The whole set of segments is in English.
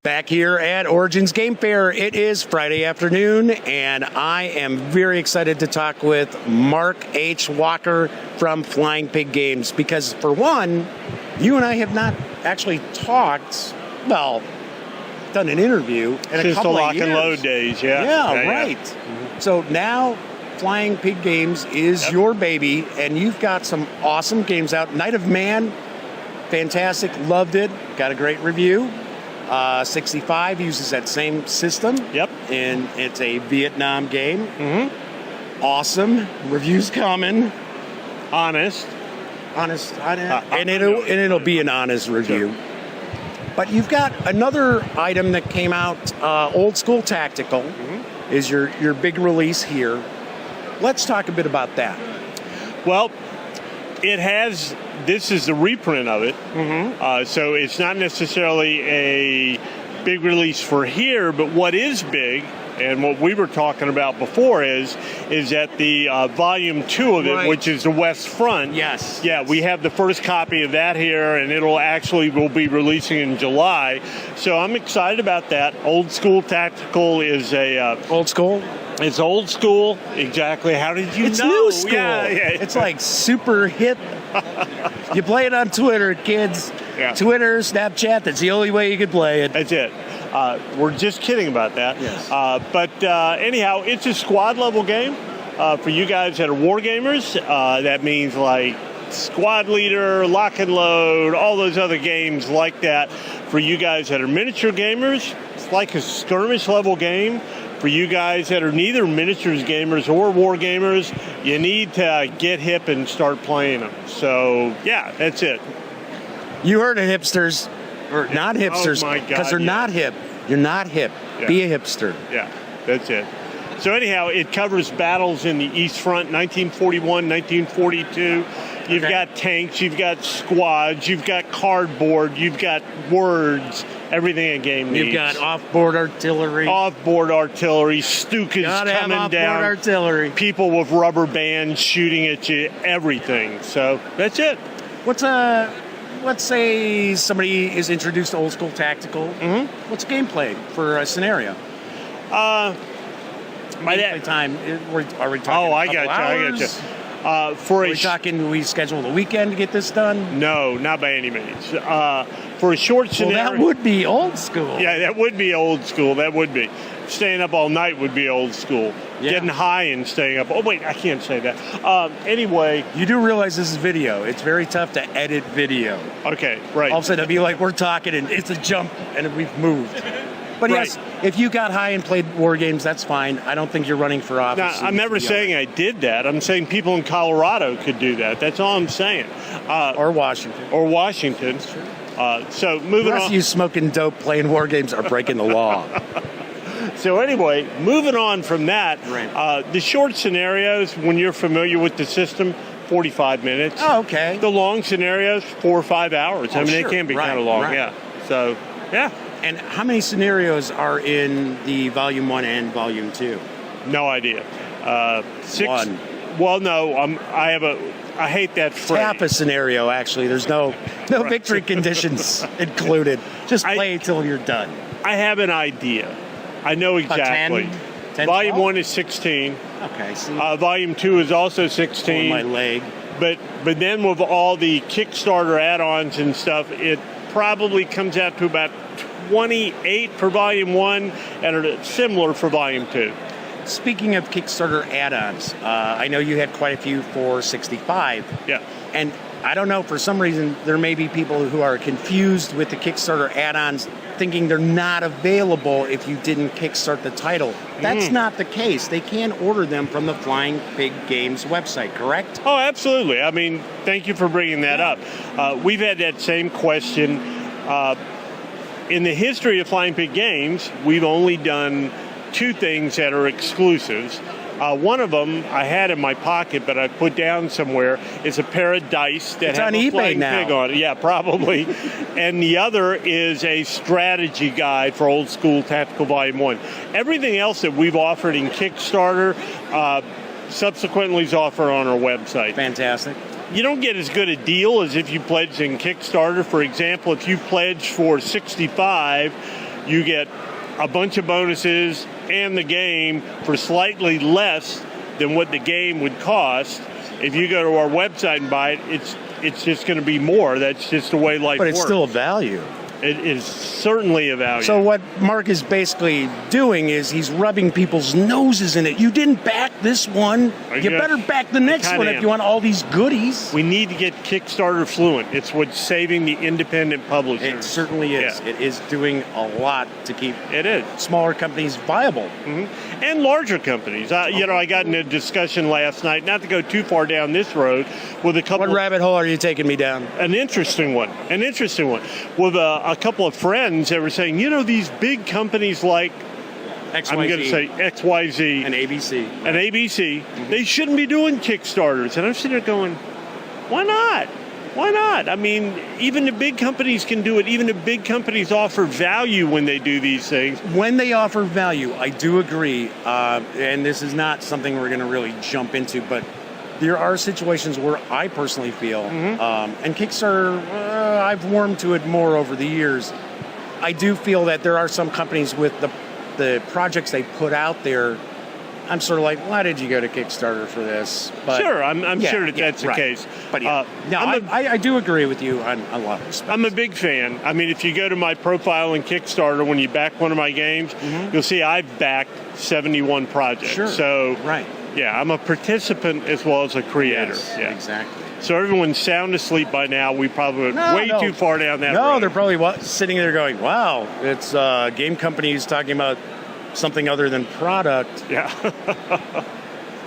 Back here at Origins Game Fair. It is Friday afternoon, and I am very excited to talk with Mark H. Walker from Flying Pig Games because, for one, you and I have not actually talked, well, done an interview in Since a couple the of lock years. and load days, yeah. Yeah, right. Mm-hmm. So now Flying Pig Games is your baby, and you've got some awesome games out. Night of Man, fantastic, loved it, got a great review. 65 uses that same system. Yep. And it's a Vietnam game. Mm-hmm. Awesome. Reviews coming. Honest. And it'll be an honest review. Sure. But you've got another item that came out, Old School Tactical, is your big release here. Let's talk a bit about that. Well, this is the reprint of it, so it's not necessarily a big release for here, but what is big, and what we were talking about before is that the volume 2 of it, which is the West Front. Yes. Yeah, we have the first copy of that here, and we'll be releasing in July. So I'm excited about that. Old School Tactical is Old School? It's old school, exactly. How did you know? It's new school. Yeah. It's like super hip. You play it on Twitter, kids. Yeah. Twitter, Snapchat, that's the only way you can play it. That's it. We're just kidding about that. Yes. But anyhow, it's a squad level game for you guys that are war gamers. That means like Squad Leader, Lock and Load, all those other games like that. For you guys that are miniature gamers, it's like a skirmish level game. For you guys that are neither miniatures gamers or war gamers, you need to get hip and start playing them. So, yeah, that's it. You heard it, hipsters. Or not hipsters, because they're not hip. You're not hip. Yeah. Be a hipster. Yeah, that's it. So anyhow, it covers battles in the East Front, 1941, 1942. You've got tanks, you've got squads, you've got cardboard, you've got words, everything a game needs. You've got off-board artillery. Off-board artillery, Stukas coming down. Artillery. People with rubber bands shooting at you, everything. So that's it. Let's say somebody is introduced to Old School Tactical. Mm-hmm. What's gameplay for a scenario? Gameplay time. Are we talking? Oh, I got you. We schedule the weekend to get this done? No, not by any means. For a short scenario... Well, that would be old school. Yeah, that would be old school. That would be. Staying up all night would be old school. Yeah. Getting high and staying up... Oh, wait, I can't say that. Anyway... You do realize this is video. It's very tough to edit video. Okay, right. All of a sudden, it'll be like we're talking and it's a jump and we've moved. But yes, if you got high and played war games, that's fine. I don't think you're running for office. Now, I'm never saying I did that. I'm saying people in Colorado could do that. That's all I'm saying. Or Washington. That's true. So moving on. The rest of you smoking dope playing war games are breaking the law. So anyway, moving on from that, the short scenarios, when you're familiar with the system, 45 minutes. Oh, okay. The long scenarios, 4 or 5 hours. Oh, It can be kind of long, yeah. So, yeah. And how many scenarios are in the Volume 1 and Volume 2? No idea. 6. One. Well, no, I hate that phrase. Tap a scenario, actually. There's no victory conditions included. Just play till you're done. I have an idea. I know exactly. 10, Volume 12? 1 is 16. Okay. See? Volume 2 is also 16. My leg. But then with all the Kickstarter add-ons and stuff, it probably comes out to about 28 for Volume 1 and similar for Volume 2. Speaking of Kickstarter add-ons, I know you had quite a few for 65. Yeah. And I don't know, for some reason, there may be people who are confused with the Kickstarter add-ons, thinking they're not available if you didn't kickstart the title. That's not the case. They can order them from the Flying Pig Games website, correct? Oh, absolutely. I mean, thank you for bringing that up. We've had that same question. In the history of Flying Pig Games, we've only done 2 things that are exclusives. One of them I had in my pocket, but I put down somewhere. It's a pair of dice that have a flying pig on it. Yeah, probably. And the other is a strategy guide for Old School Tactical Volume 1. Everything else that we've offered in Kickstarter subsequently is offered on our website. Fantastic. You don't get as good a deal as if you pledge in Kickstarter. For example, if you pledge for 65, you get a bunch of bonuses and the game for slightly less than what the game would cost. If you go to our website and buy it, it's just going to be more. That's just the way life works. But it's still a value. It is certainly a value. So what Mark is basically doing is he's rubbing people's noses in it. You didn't back this one. You better back the next one if you want all these goodies. We need to get Kickstarter fluent. It's what's saving the independent publishers. It certainly is. Yeah. It is doing a lot to keep it smaller companies viable. Mm-hmm. And larger companies. I got in a discussion last night, not to go too far down this road, with a couple... What rabbit hole are you taking me down? An interesting one. With a couple of friends that were saying, these big companies like XYZ. I'm going to say XYZ. And ABC. And ABC, they shouldn't be doing Kickstarters. And I'm sitting there going, why not? Why not? I mean, even the big companies can do it. Even the big companies offer value when they do these things. When they offer value, I do agree. And this is not something we're going to really jump into, but there are situations where I personally feel, and Kickstarter, I've warmed to it more over the years. I do feel that there are some companies with the projects they put out there, I'm sort of like, why did you go to Kickstarter for this? But, sure, I'm sure that's the case. But I do agree with you on a lot of respects. I'm a big fan. I mean, if you go to my profile in Kickstarter, when you back one of my games, you'll see I've backed 71 projects. Sure. So, right. Yeah, I'm a participant as well as a creator. Yes, yeah. Exactly. So everyone's sound asleep by now. We probably went way too far down that road. No, they're probably sitting there going, wow, it's game companies talking about something other than product. Yeah.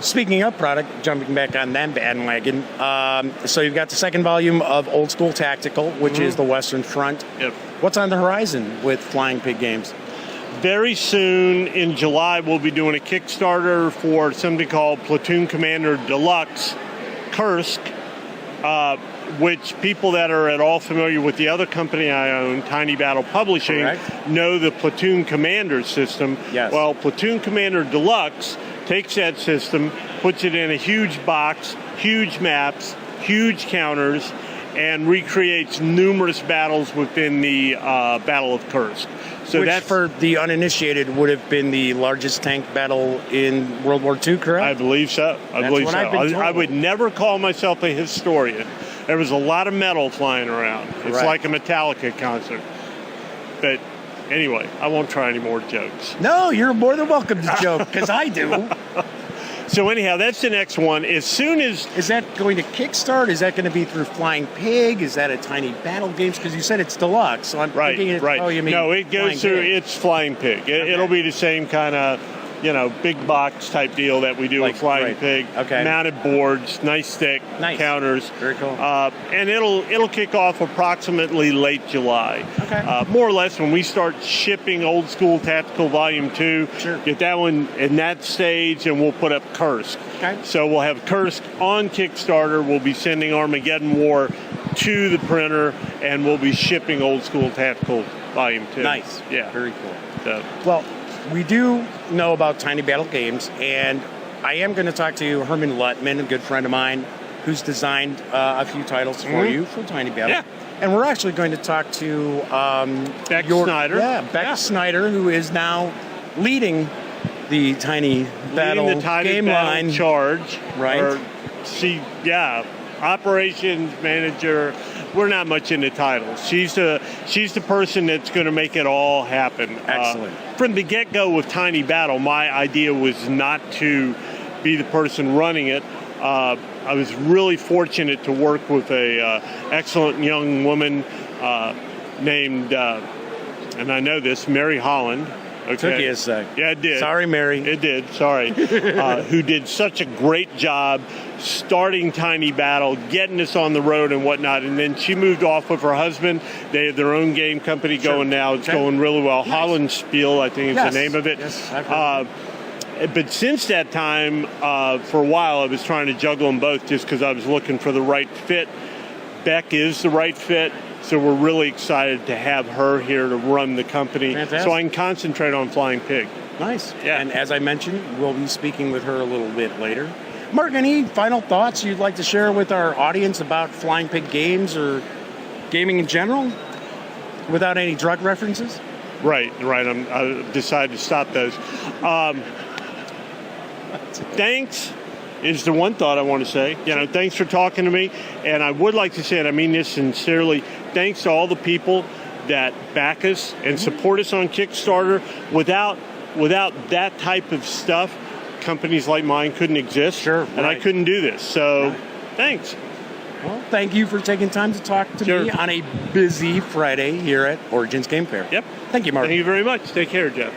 Speaking of product, jumping back on that bandwagon, so you've got the second volume of Old School Tactical, which is the Western Front. Yep. What's on the horizon with Flying Pig Games? Very soon in July, we'll be doing a Kickstarter for something called Platoon Commander Deluxe, Kursk, which people that are at all familiar with the other company I own, Tiny Battle Publishing, know the Platoon Commander system. Yes. Well, Platoon Commander Deluxe takes that system, puts it in a huge box, huge maps, huge counters, and recreates numerous battles within the Battle of Kursk. So Which, that's, for the uninitiated, would have been the largest tank battle in World War II, correct? I believe so. I've been told. I would never call myself a historian. There was a lot of metal flying around. It's like a Metallica concert. But anyway, I won't try any more jokes. No, you're more than welcome to joke, because I do. So anyhow, that's the next one. As soon as... Is that going to Kickstart? Is that going to be through Flying Pig? Is that a Tiny Battle Games? Because you said it's deluxe, so I'm thinking it's... Right. Oh, you mean no, it goes through... It's Flying Pig. It'll be the same kind of, big box type deal that we do with Flying Pig. Okay. Mounted boards, nice thick counters. Very cool. And it'll kick off approximately late July. Okay. More or less when we start shipping Old School Tactical Volume 2. Sure. Get that one in that stage, and we'll put up Kursk. Okay. So we'll have Kursk on Kickstarter. We'll be sending Armageddon War to the printer, and we'll be shipping Old School Tactical Volume 2. Nice. Yeah. Very cool. So. Well, we do know about Tiny Battle Games, and I am going to talk to Herman Luttman, a good friend of mine, who's designed a few titles for you for Tiny Battle. Yeah. And we're actually going to talk to Beck Snyder. Yeah, Beck Snyder, who is now leading the Tiny Battle game line charge. Right. Operations manager. We're not much into titles. She's the person that's going to make it all happen. Excellent. From the get-go with Tiny Battle, my idea was not to be the person running it. I was really fortunate to work with a excellent young woman named, and I know this, Mary Holland. Okay. Took you a sec. Yeah, it did. Sorry, Mary. It did, sorry. Who did such a great job starting Tiny Battle, getting us on the road and whatnot. And then she moved off with her husband. They have their own game company going now. It's going really well. Nice. Hollandspiel, I think is the name of it. Yes, I've heard but since that time, for a while, I was trying to juggle them both just because I was looking for the right fit. Beck is the right fit. So we're really excited to have her here to run the company. Fantastic. So I can concentrate on Flying Pig. Nice. Yeah. And as I mentioned, we'll be speaking with her a little bit later. Mark, any final thoughts you'd like to share with our audience about Flying Pig Games or gaming in general without any drug references? Right. I decided to stop those. Thanks is the one thought I want to say. Thanks for talking to me. And I would like to say, and I mean this sincerely, thanks to all the people that back us and support us on Kickstarter. Without that type of stuff, companies like mine couldn't exist. Sure. And I couldn't do this. So thanks. Well, thank you for taking time to talk to me on a busy Friday here at Origins Game Fair. Yep. Thank you, Mark. Thank you very much. Take care, Jeff.